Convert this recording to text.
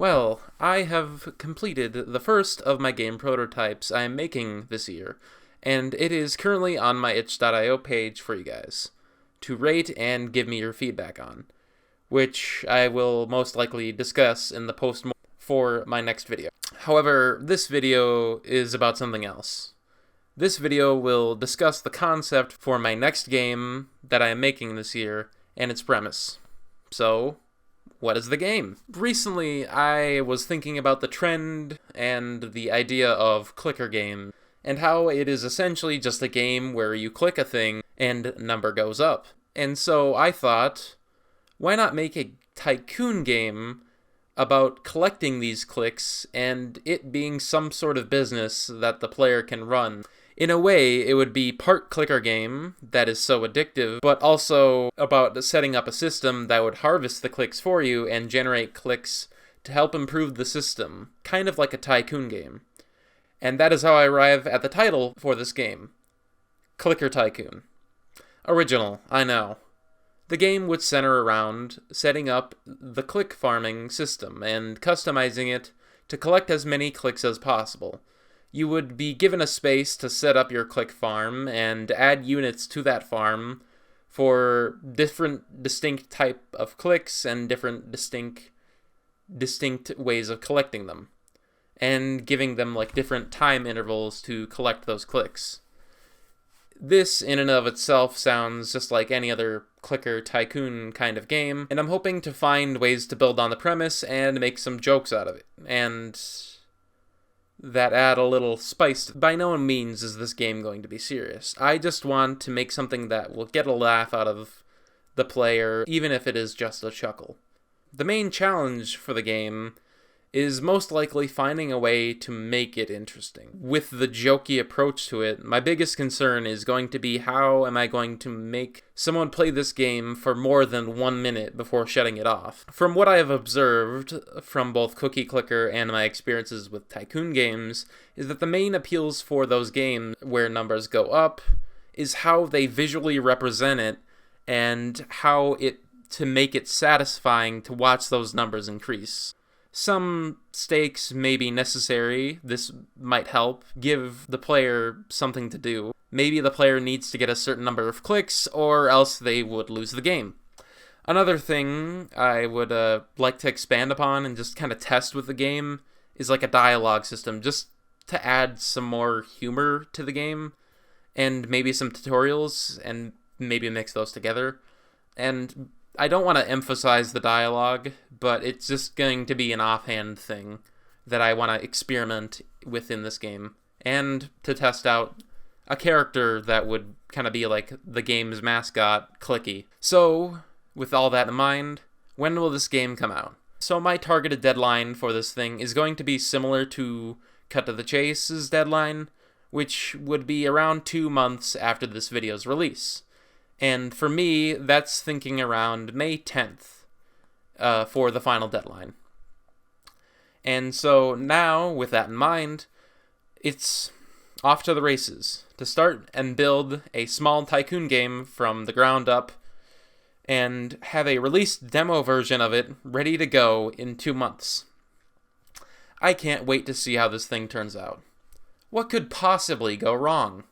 Well, I have completed the first of my game prototypes I am making this year, and it is currently on my itch.io page for you guys to rate and give me your feedback on, which I will most likely discuss in the post for my next video. However, this video is about something else. This video will discuss the concept for my next game that I am making this year and its premise. So, what is the game? Recently, I was thinking about the trend and the idea of clicker game, and how it is essentially just a game where you click a thing and number goes up. And so I thought, why not make a tycoon game about collecting these clicks and it being some sort of business that the player can run? In a way, it would be part clicker game that is so addictive, but also about setting up a system that would harvest the clicks for you and generate clicks to help improve the system, kind of like a tycoon game. And that is how I arrive at the title for this game, Clicker Tycoon. Original, I know. The game would center around setting up the click farming system and customizing it to collect as many clicks as possible. You would be given a space to set up your click farm and add units to that farm for different distinct type of clicks and different distinct ways of collecting them, and giving them like different time intervals to collect those clicks. This in and of itself sounds just like any other clicker tycoon kind of game, and I'm hoping to find ways to build on the premise and make some jokes out of it, and that add a little spice. By no means is this game going to be serious. I just want to make something that will get a laugh out of the player, even if it is just a chuckle. The main challenge for the game is most likely finding a way to make it interesting. With the jokey approach to it, my biggest concern is going to be how am I going to make someone play this game for more than 1 minute before shutting it off. From what I have observed from both Cookie Clicker and my experiences with tycoon games, is that the main appeals for those games where numbers go up is how they visually represent it and how to make it satisfying to watch those numbers increase. Some stakes may be necessary. This might help give the player something to do. Maybe the player needs to get a certain number of clicks, or else they would lose the game. Another thing I would like to expand upon and just kind of test with the game is like a dialogue system, just to add some more humor to the game, and maybe some tutorials, and maybe mix those together. And I don't want to emphasize the dialogue, but it's just going to be an offhand thing that I want to experiment with in this game, and to test out a character that would kind of be like the game's mascot, Clicky. So, with all that in mind, when will this game come out? So my targeted deadline for this thing is going to be similar to Cut to the Chase's deadline, which would be around 2 months after this video's release. And for me, that's thinking around May 10th for the final deadline. And so now, with that in mind, it's off to the races to start and build a small tycoon game from the ground up and have a released demo version of it ready to go in 2 months. I can't wait to see how this thing turns out. What could possibly go wrong?